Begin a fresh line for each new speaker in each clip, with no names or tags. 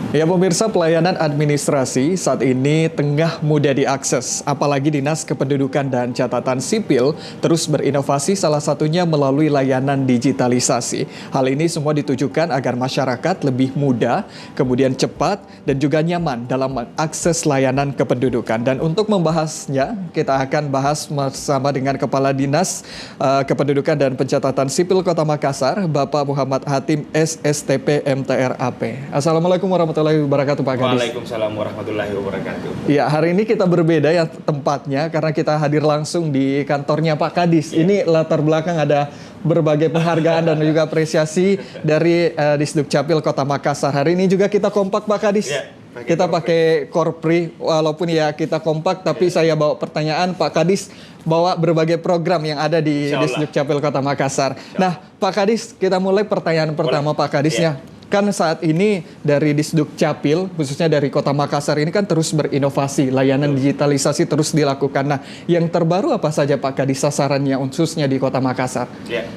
Ya pemirsa, pelayanan administrasi saat ini tengah mudah diakses, apalagi Dinas Kependudukan dan Catatan Sipil terus berinovasi salah satunya melalui layanan digitalisasi. Hal ini semua ditujukan agar masyarakat lebih mudah, kemudian cepat dan juga nyaman dalam mengakses layanan kependudukan. Dan untuk membahasnya, kita akan bahas bersama dengan Kepala Dinas Kependudukan dan Pencatatan Sipil Kota Makassar, Bapak Muhammad Hatim SSTP MTRAP. Assalamualaikum warahmatullahi wabarakatuh Pak Kadis.
Waalaikumsalam warahmatullahi wabarakatuh.
Ya, hari ini kita berbeda ya tempatnya karena kita hadir langsung di kantornya Pak Kadis.
Ya.
Ini latar belakang ada berbagai penghargaan dan juga apresiasi dari Disduk Capil Kota Makassar. Hari ini juga kita kompak Pak Kadis.
Ya,
kita pakai korpri, walaupun ya kita kompak, tapi saya bawa pertanyaan, Pak Kadis bawa berbagai program yang ada di Disduk Capil Kota Makassar. Nah, Pak Kadis, kita mulai pertanyaan pertama Pak Kadisnya. Kan saat ini dari Disduk Capil, khususnya dari Kota Makassar ini kan terus berinovasi, layanan digitalisasi terus dilakukan. Nah, yang terbaru apa saja Pak Kadis sasarannya khususnya di Kota Makassar?
Ya,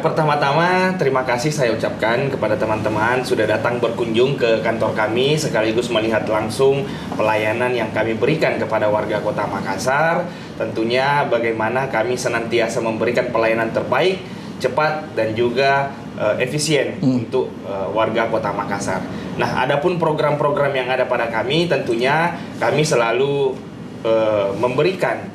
pertama-tama terima kasih saya ucapkan kepada teman-teman sudah datang berkunjung ke kantor kami sekaligus melihat langsung pelayanan yang kami berikan kepada warga Kota Makassar. Tentunya bagaimana kami senantiasa memberikan pelayanan terbaik, cepat dan juga efisien untuk warga Kota Makassar. Nah, adapun program-program yang ada pada kami, tentunya kami selalu memberikan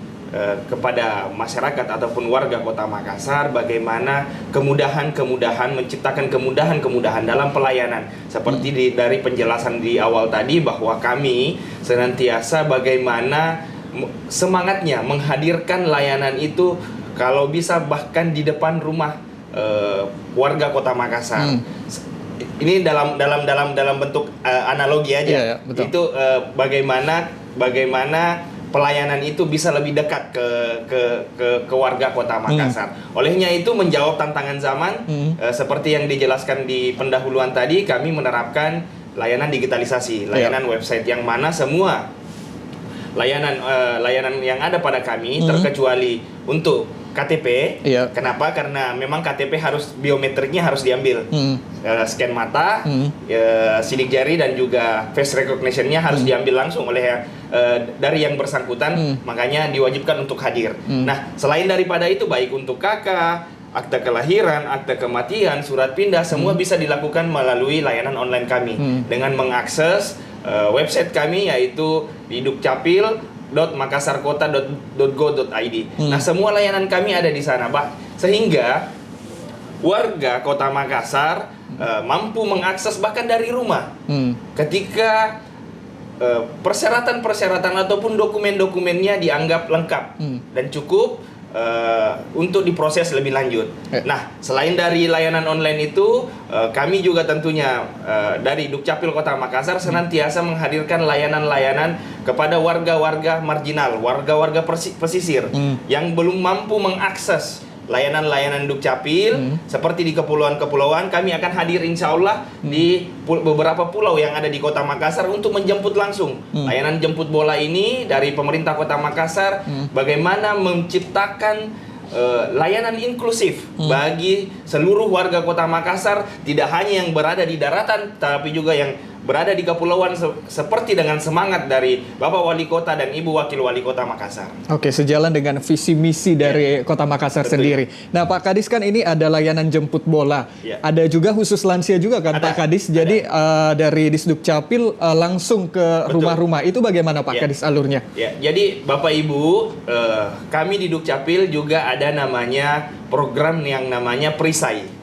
kepada masyarakat ataupun warga Kota Makassar bagaimana kemudahan-kemudahan, menciptakan kemudahan-kemudahan dalam pelayanan. Seperti dari penjelasan di awal tadi bahwa kami senantiasa bagaimana semangatnya menghadirkan layanan itu kalau bisa bahkan di depan rumah warga Kota Makassar. Ini dalam bentuk analogi aja.
Betul.
Itu bagaimana pelayanan itu bisa lebih dekat ke warga Kota Makassar. Olehnya itu menjawab tantangan zaman seperti yang dijelaskan di pendahuluan tadi, kami menerapkan layanan digitalisasi, layanan website yang mana semua layanan yang ada pada kami terkecuali untuk KTP. Kenapa? Karena memang KTP harus biometriknya harus diambil, scan mata, sidik jari dan juga face recognition-nya harus diambil langsung oleh dari yang bersangkutan, makanya diwajibkan untuk hadir. Nah, selain daripada itu baik untuk KK, akta kelahiran, akta kematian, surat pindah, semua bisa dilakukan melalui layanan online kami dengan mengakses website kami yaitu di dukcapil.makassarkota.go.id. Nah, semua layanan kami ada di sana, Pak. Sehingga warga Kota Makassar mampu mengakses bahkan dari rumah. Ketika persyaratan-persyaratan ataupun dokumen-dokumennya dianggap lengkap dan cukup untuk diproses lebih lanjut. Nah, selain dari layanan online itu, kami juga tentunya dari Dukcapil Kota Makassar senantiasa menghadirkan layanan-layanan kepada warga-warga marginal, warga-warga pesisir yang belum mampu mengakses layanan-layanan Dukcapil. Seperti di kepulauan-kepulauan, kami akan hadir insya Allah di beberapa pulau yang ada di Kota Makassar untuk menjemput langsung. Layanan jemput bola ini dari pemerintah Kota Makassar bagaimana menciptakan layanan inklusif bagi seluruh warga Kota Makassar, tidak hanya yang berada di daratan tapi juga yang berada di kepulauan, seperti dengan semangat dari Bapak Wali Kota dan Ibu Wakil Wali Kota Makassar.
Oke, sejalan dengan visi misi dari Kota Makassar sendiri. Nah, Pak Kadis, kan ini ada layanan jemput bola. Ada juga khusus lansia juga kan, Pak Kadis. Jadi dari Disduk Capil langsung ke rumah-rumah. Itu bagaimana Pak Kadis alurnya?
Jadi Bapak Ibu, kami di Dukcapil juga ada namanya program yang namanya Perisai.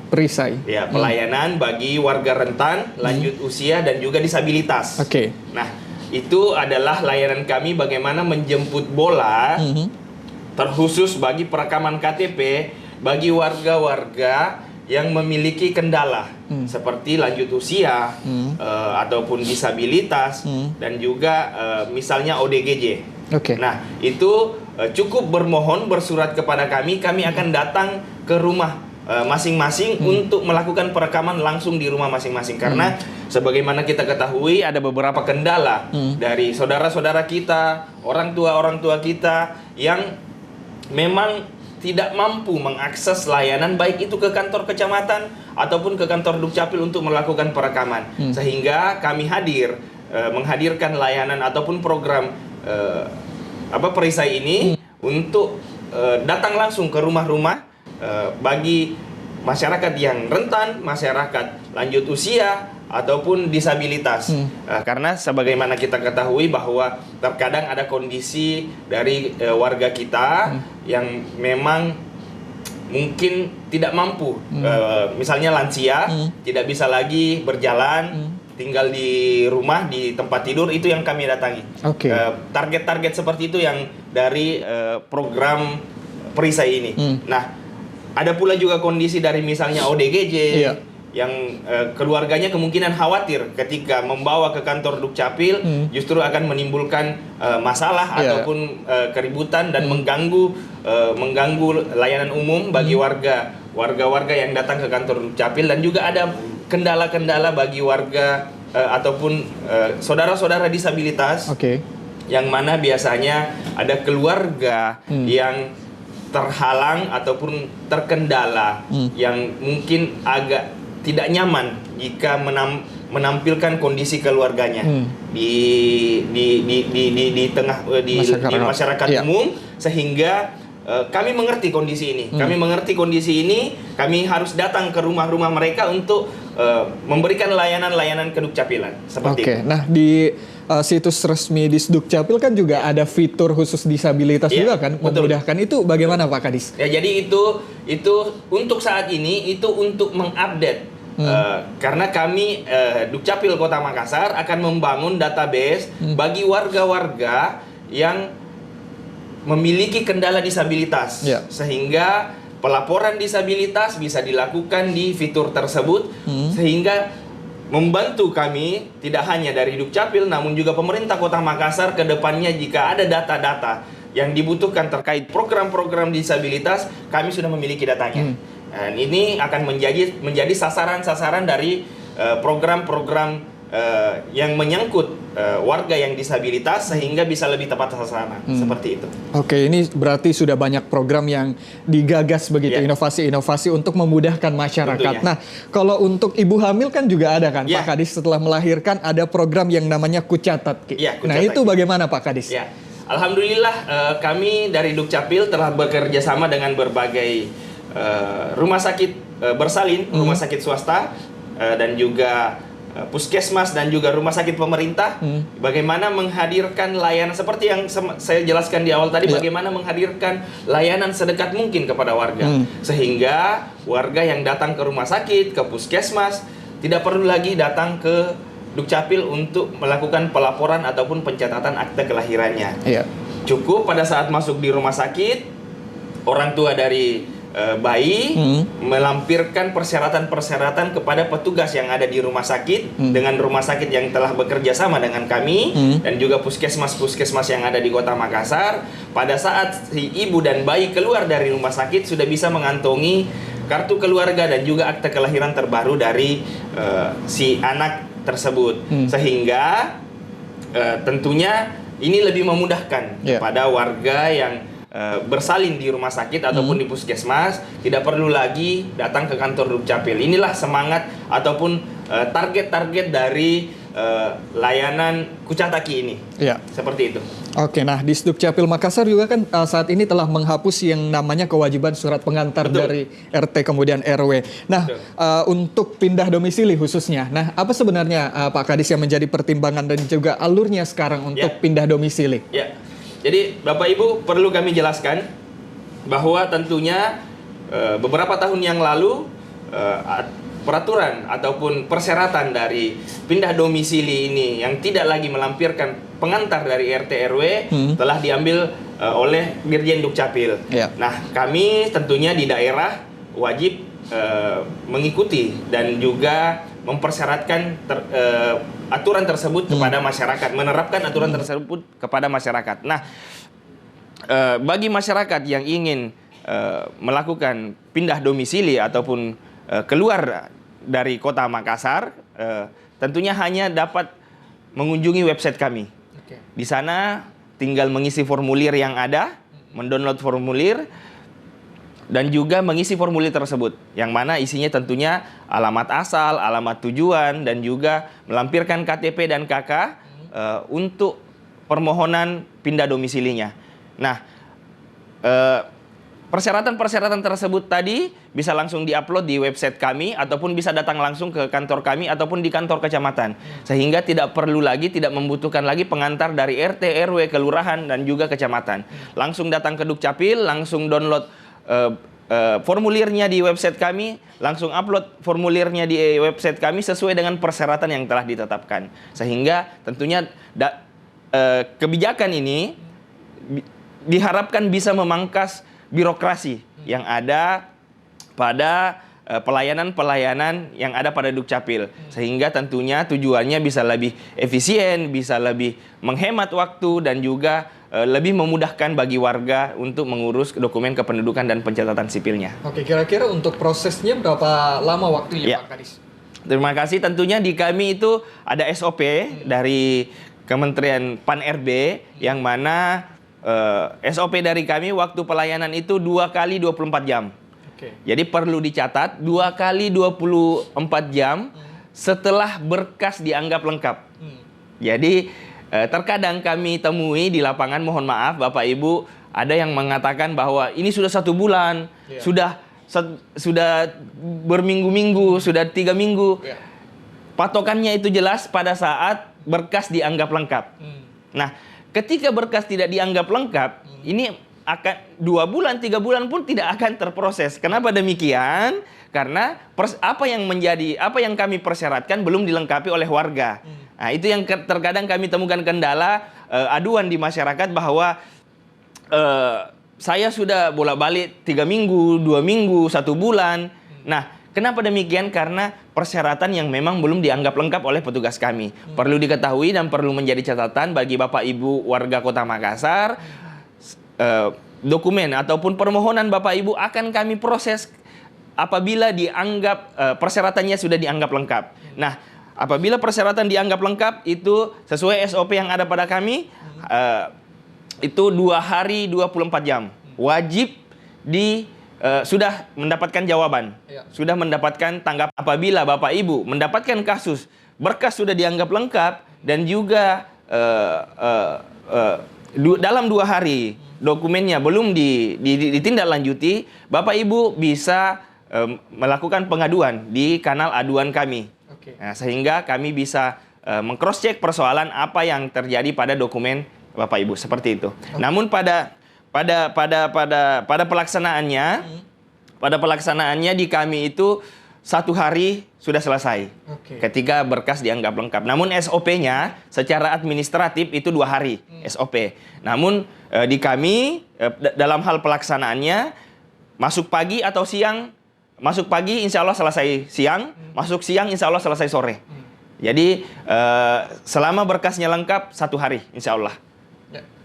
Ya, pelayanan bagi warga rentan, lanjut usia dan juga disabilitas. Nah, itu adalah layanan kami bagaimana menjemput bola terkhusus bagi perekaman KTP bagi warga-warga yang memiliki kendala seperti lanjut usia ataupun disabilitas dan juga misalnya ODGJ. Nah, itu cukup bermohon bersurat kepada kami akan datang ke rumah masing-masing untuk melakukan perekaman langsung di rumah masing-masing. Karena sebagaimana kita ketahui ada beberapa kendala dari saudara-saudara kita, orang tua kita yang memang tidak mampu mengakses layanan baik itu ke kantor kecamatan ataupun ke kantor Dukcapil untuk melakukan perekaman. Sehingga kami menghadirkan layanan ataupun program perisai ini untuk datang langsung ke rumah-rumah bagi masyarakat yang rentan, masyarakat lanjut usia ataupun disabilitas. Karena sebagaimana kita ketahui bahwa terkadang ada kondisi dari warga kita yang memang mungkin tidak mampu, misalnya lansia, tidak bisa lagi berjalan, tinggal di rumah, di tempat tidur, itu yang kami datangi. Target-target seperti itu yang dari program perisai ini. Nah, ada pula juga kondisi dari misalnya ODGJ yang keluarganya kemungkinan khawatir ketika membawa ke kantor Dukcapil justru akan menimbulkan masalah ataupun keributan dan mengganggu layanan umum bagi warga yang datang ke kantor Dukcapil, dan juga ada kendala-kendala bagi warga ataupun saudara-saudara disabilitas yang mana biasanya ada keluarga yang terhalang ataupun terkendala yang mungkin agak tidak nyaman jika menampilkan kondisi keluarganya di masyarakat umum, sehingga kami mengerti kondisi ini. Kami harus datang ke rumah-rumah mereka untuk memberikan layanan-layanan kedukcapilan seperti itu.
Nah, di situs resmi di Dukcapil kan juga ada fitur khusus disabilitas juga kan, memudahkan. Itu bagaimana Pak Kadis?
Ya, jadi itu untuk saat ini itu untuk mengupdate. Karena kami Dukcapil Kota Makassar akan membangun database bagi warga-warga yang memiliki kendala disabilitas, sehingga pelaporan disabilitas bisa dilakukan di fitur tersebut, sehingga membantu kami tidak hanya dari Dukcapil namun juga pemerintah Kota Makassar ke depannya. Jika ada data-data yang dibutuhkan terkait program-program disabilitas, kami sudah memiliki datanya. Dan ini akan menjadi sasaran-sasaran dari program-program yang menyangkut warga yang disabilitas, sehingga bisa lebih tepat sasaran. Seperti itu.
Ini berarti sudah banyak program yang digagas begitu, inovasi-inovasi untuk memudahkan masyarakat. Tentunya. Nah, kalau untuk ibu hamil kan juga ada kan Pak Kadis, setelah melahirkan ada program yang namanya Kucatat. Nah, itu bagaimana Pak Kadis?
Alhamdulillah kami dari Dukcapil telah bekerja sama dengan berbagai rumah sakit bersalin, rumah sakit swasta dan juga puskesmas dan juga rumah sakit pemerintah, bagaimana menghadirkan layanan seperti yang saya jelaskan di awal tadi, bagaimana menghadirkan layanan sedekat mungkin kepada warga, sehingga warga yang datang ke rumah sakit, ke puskesmas, tidak perlu lagi datang ke Dukcapil untuk melakukan pelaporan ataupun pencatatan akte kelahirannya. Cukup pada saat masuk di rumah sakit, orang tua dari bayi melampirkan persyaratan-persyaratan kepada petugas yang ada di rumah sakit, dengan rumah sakit yang telah bekerja sama dengan kami, dan juga puskesmas-puskesmas yang ada di Kota Makassar. Pada saat si ibu dan bayi keluar dari rumah sakit, sudah bisa mengantongi kartu keluarga dan juga akte kelahiran terbaru dari si anak tersebut, sehingga tentunya ini lebih memudahkan kepada warga yang bersalin di rumah sakit ataupun di puskesmas, tidak perlu lagi datang ke kantor Dukcapil. Inilah semangat ataupun target-target dari layanan Kucataki ini. Seperti itu. Nah
di Dukcapil Makassar juga kan saat ini telah menghapus yang namanya kewajiban surat pengantar dari RT kemudian RW. Nah untuk pindah domisili khususnya, nah apa sebenarnya Pak Kadis yang menjadi pertimbangan dan juga alurnya sekarang untuk pindah domisili?
Jadi Bapak Ibu perlu kami jelaskan bahwa tentunya beberapa tahun yang lalu peraturan ataupun persyaratan dari pindah domisili ini yang tidak lagi melampirkan pengantar dari RT RW telah diambil oleh Dirjen Dukcapil. Nah, kami tentunya di daerah wajib mengikuti dan juga mempersyaratkan aturan tersebut kepada masyarakat, menerapkan aturan tersebut kepada masyarakat. Nah, bagi masyarakat yang ingin melakukan pindah domisili ataupun keluar dari Kota Makassar, tentunya hanya dapat mengunjungi website kami. Di sana tinggal mengisi formulir yang ada, mendownload formulir, dan juga mengisi formulir tersebut, yang mana isinya tentunya alamat asal, alamat tujuan, dan juga melampirkan KTP dan KK untuk permohonan pindah domisilinya. Nah, persyaratan-persyaratan tersebut tadi bisa langsung diupload di website kami, ataupun bisa datang langsung ke kantor kami, ataupun di kantor kecamatan. Sehingga tidak perlu lagi, tidak membutuhkan lagi pengantar dari RT, RW, kelurahan, dan juga kecamatan. Langsung datang ke Dukcapil, langsung download formulirnya di website kami, langsung upload formulirnya di website kami sesuai dengan persyaratan yang telah ditetapkan. Sehingga tentunya kebijakan ini diharapkan bisa memangkas birokrasi yang ada pada pelayanan-pelayanan yang ada pada Dukcapil, sehingga tentunya tujuannya bisa lebih efisien, bisa lebih menghemat waktu, dan juga lebih memudahkan bagi warga untuk mengurus dokumen kependudukan dan pencatatan sipilnya.
Oke, kira-kira untuk prosesnya berapa lama waktunya,
Ya.
Pak Kadis?
Terima kasih. Tentunya di kami itu ada SOP dari Kementerian Pan-RB, yang mana SOP dari kami waktu pelayanan itu 2 kali 24 jam.
Oke.
Jadi perlu dicatat 2 kali 24 jam setelah berkas dianggap lengkap. Jadi terkadang kami temui di lapangan, mohon maaf Bapak Ibu, ada yang mengatakan bahwa ini sudah 1 bulan, sudah berminggu-minggu, sudah 3 minggu. Patokannya itu jelas pada saat berkas dianggap lengkap. Nah, ketika berkas tidak dianggap lengkap, ini akan 2 bulan, 3 bulan pun tidak akan terproses. Kenapa demikian? Karena apa yang kami persyaratkan belum dilengkapi oleh warga. Nah, itu yang terkadang kami temukan kendala, aduan di masyarakat bahwa saya sudah bolak-balik 3 minggu, 2 minggu, 1 bulan. Nah, kenapa demikian? Karena persyaratan yang memang belum dianggap lengkap oleh petugas kami. Perlu diketahui dan perlu menjadi catatan bagi Bapak Ibu warga Kota Makassar, dokumen ataupun permohonan Bapak Ibu akan kami proses apabila dianggap persyaratannya sudah dianggap lengkap. Nah, apabila persyaratan dianggap lengkap, itu sesuai SOP yang ada pada kami, itu 2 hari 24 jam. Wajib sudah mendapatkan jawaban, sudah mendapatkan tanggap. Apabila Bapak Ibu mendapatkan kasus, berkas sudah dianggap lengkap, dan juga dalam 2 hari dokumennya belum ditindaklanjuti, Bapak Ibu bisa melakukan pengaduan di kanal aduan kami. Nah, sehingga kami bisa meng-cross-check persoalan apa yang terjadi pada dokumen Bapak Ibu, seperti itu. Namun pada pelaksanaannya di kami itu 1 hari sudah selesai ketika berkas dianggap lengkap. Namun SOP-nya secara administratif itu 2 hari SOP. Namun di kami dalam hal pelaksanaannya masuk pagi atau siang, masuk pagi insya Allah selesai siang, masuk siang insya Allah selesai sore. Jadi selama berkasnya lengkap 1 hari insya Allah.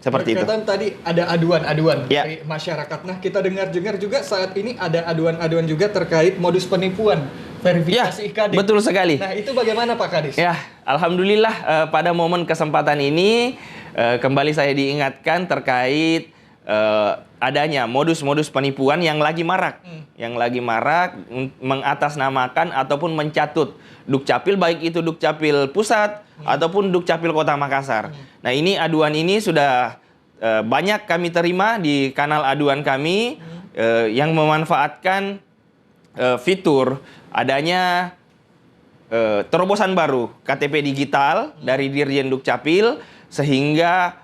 Seperti itu.
Tadi ada aduan-aduan dari masyarakat. Nah, kita dengar juga saat ini ada aduan-aduan juga terkait modus penipuan verifikasi IKD.
Betul sekali.
Nah, itu bagaimana Pak Kadis?
Ya, alhamdulillah pada momen kesempatan ini kembali saya diingatkan terkait adanya modus-modus penipuan yang lagi marak. Yang lagi marak mengatasnamakan ataupun mencatut Dukcapil, baik itu Dukcapil Pusat ataupun Dukcapil Kota Makassar. Nah, ini aduan ini sudah banyak kami terima di kanal aduan kami yang memanfaatkan fitur adanya terobosan baru KTP digital dari Dirjen Dukcapil, sehingga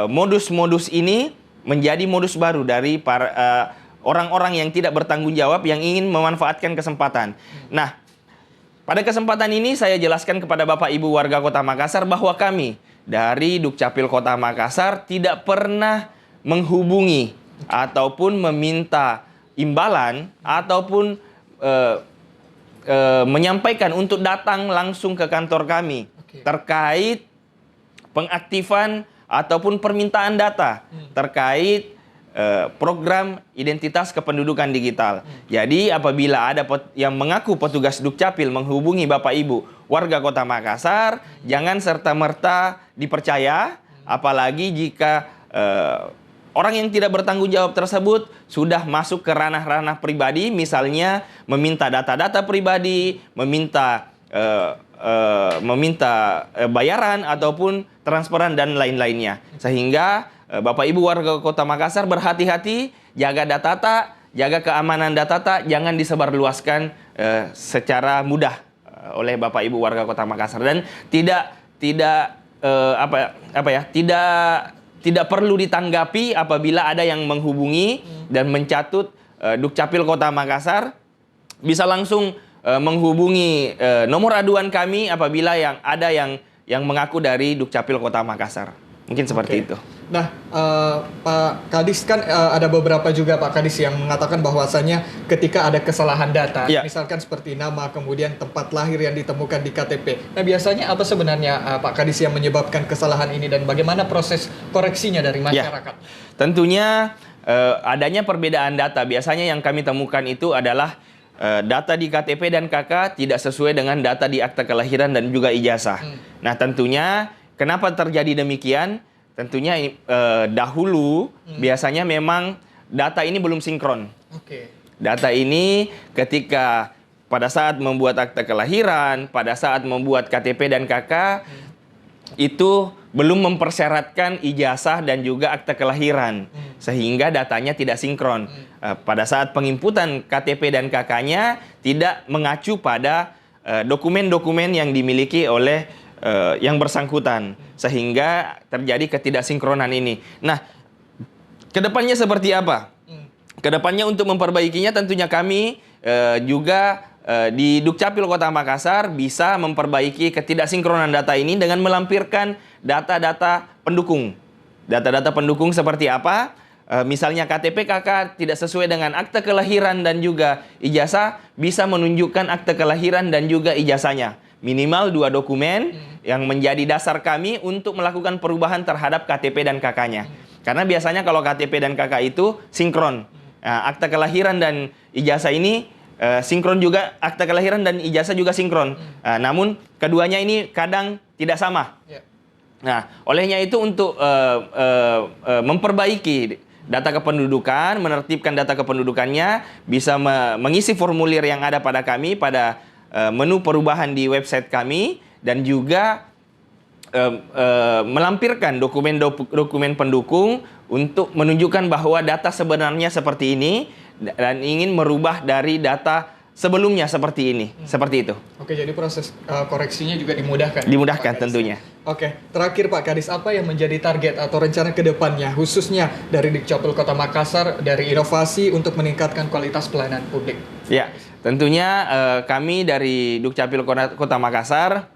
modus-modus ini menjadi modus baru dari para orang-orang yang tidak bertanggung jawab yang ingin memanfaatkan kesempatan. Nah, pada kesempatan ini saya jelaskan kepada Bapak Ibu warga Kota Makassar bahwa kami dari Dukcapil Kota Makassar tidak pernah menghubungi ataupun meminta imbalan ataupun menyampaikan untuk datang langsung ke kantor kami terkait pengaktifan ataupun permintaan data terkait program identitas kependudukan digital. Jadi apabila ada yang mengaku petugas Dukcapil menghubungi Bapak Ibu warga Kota Makassar, jangan serta-merta dipercaya, apalagi jika orang yang tidak bertanggung jawab tersebut sudah masuk ke ranah-ranah pribadi, misalnya meminta data-data pribadi, meminta bayaran ataupun transferan dan lain-lainnya. Sehingga Bapak Ibu warga Kota Makassar berhati-hati, jaga data, jaga keamanan data, jangan disebarluaskan secara mudah oleh Bapak Ibu warga Kota Makassar, dan tidak perlu ditanggapi apabila ada yang menghubungi dan mencatut Dukcapil Kota Makassar. Bisa langsung menghubungi nomor aduan kami apabila ada yang mengaku dari Dukcapil Kota Makassar. Mungkin seperti itu.
Nah, Pak Kadis, kan ada beberapa juga Pak Kadis yang mengatakan bahwasannya ketika ada kesalahan data, misalkan seperti nama, kemudian tempat lahir yang ditemukan di KTP. Nah, biasanya apa sebenarnya Pak Kadis yang menyebabkan kesalahan ini dan bagaimana proses koreksinya dari masyarakat?
Tentunya adanya perbedaan data. Biasanya yang kami temukan itu adalah data di KTP dan KK tidak sesuai dengan data di akta kelahiran dan juga ijazah. Nah, tentunya kenapa terjadi demikian? Tentunya dahulu biasanya memang data ini belum sinkron. Data ini ketika pada saat membuat akta kelahiran, pada saat membuat KTP dan KK, itu belum mempersyaratkan ijazah dan juga akta kelahiran. Sehingga datanya tidak sinkron. Pada saat penginputan KTP dan KK-nya tidak mengacu pada dokumen-dokumen yang dimiliki oleh yang bersangkutan, sehingga terjadi ketidaksinkronan ini. Nah, kedepannya seperti apa? Kedepannya untuk memperbaikinya tentunya kami juga di Dukcapil Kota Makassar bisa memperbaiki ketidaksinkronan data ini dengan melampirkan data-data pendukung. Data-data pendukung seperti apa? Misalnya KTP KK tidak sesuai dengan akta kelahiran dan juga ijazah, bisa menunjukkan akta kelahiran dan juga ijazahnya. Minimal 2 dokumen yang menjadi dasar kami untuk melakukan perubahan terhadap KTP dan KK-nya. Karena biasanya kalau KTP dan KK itu sinkron. Akta kelahiran dan ijazah ini sinkron juga, akta kelahiran dan ijazah juga sinkron. Namun keduanya ini kadang tidak sama. Nah, olehnya itu untuk memperbaiki data kependudukan, menertibkan data kependudukannya, bisa mengisi formulir yang ada pada kami, pada menu perubahan di website kami, dan juga melampirkan dokumen pendukung untuk menunjukkan bahwa data sebenarnya seperti ini dan ingin merubah dari data sebelumnya seperti ini, seperti itu.
Oke, jadi proses koreksinya juga dimudahkan.
Dimudahkan tentunya.
Oke, terakhir Pak Kadis, apa yang menjadi target atau rencana ke depannya, khususnya dari Dukcapil Kota Makassar, dari inovasi untuk meningkatkan kualitas pelayanan publik?
Ya, tentunya kami dari Dukcapil Kota Makassar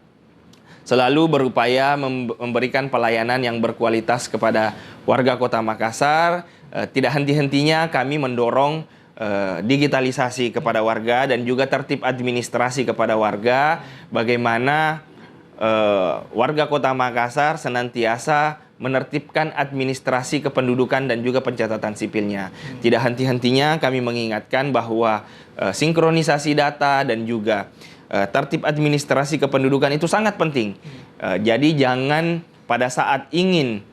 selalu berupaya memberikan pelayanan yang berkualitas kepada warga Kota Makassar. Tidak henti-hentinya kami mendorong digitalisasi kepada warga dan juga tertib administrasi kepada warga. Bagaimana warga Kota Makassar senantiasa menertibkan administrasi kependudukan dan juga pencatatan sipilnya. Tidak henti-hentinya kami mengingatkan bahwa sinkronisasi data dan juga tertib administrasi kependudukan itu sangat penting. Jadi jangan pada saat ingin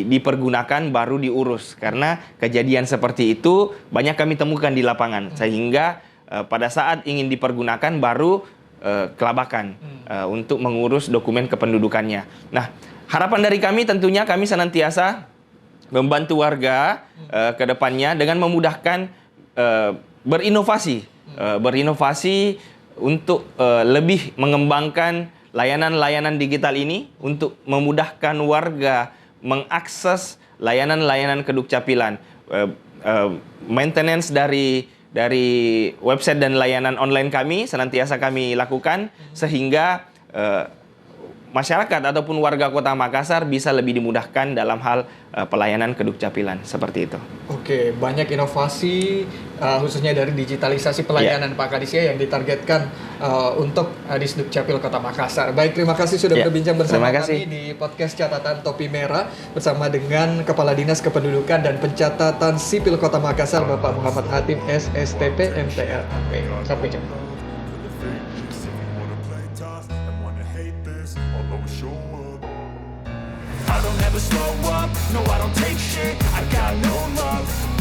dipergunakan baru diurus, karena kejadian seperti itu banyak kami temukan di lapangan, sehingga pada saat ingin dipergunakan baru kelabakan untuk mengurus dokumen kependudukannya. Nah, harapan dari kami tentunya kami senantiasa membantu warga ke depannya dengan memudahkan berinovasi untuk lebih mengembangkan layanan-layanan digital ini untuk memudahkan warga mengakses layanan-layanan kedukcapilan. Maintenance dari website dan layanan online kami senantiasa kami lakukan, sehingga masyarakat ataupun warga Kota Makassar bisa lebih dimudahkan dalam hal pelayanan kedukcapilan, seperti itu. Oke,
banyak inovasi khususnya dari digitalisasi pelayanan Pak Kadis ya, yang ditargetkan untuk Disdukcapil Kota Makassar. Baik, terima kasih sudah berbincang bersama kami di podcast Catatan Topi Merah bersama dengan Kepala Dinas Kependudukan dan Pencatatan Sipil Kota Makassar, Bapak Muhammad Hatim SSTP MTL. Oke, sampai jumpa.
I don't have never slow up, no I don't take shit, I got no love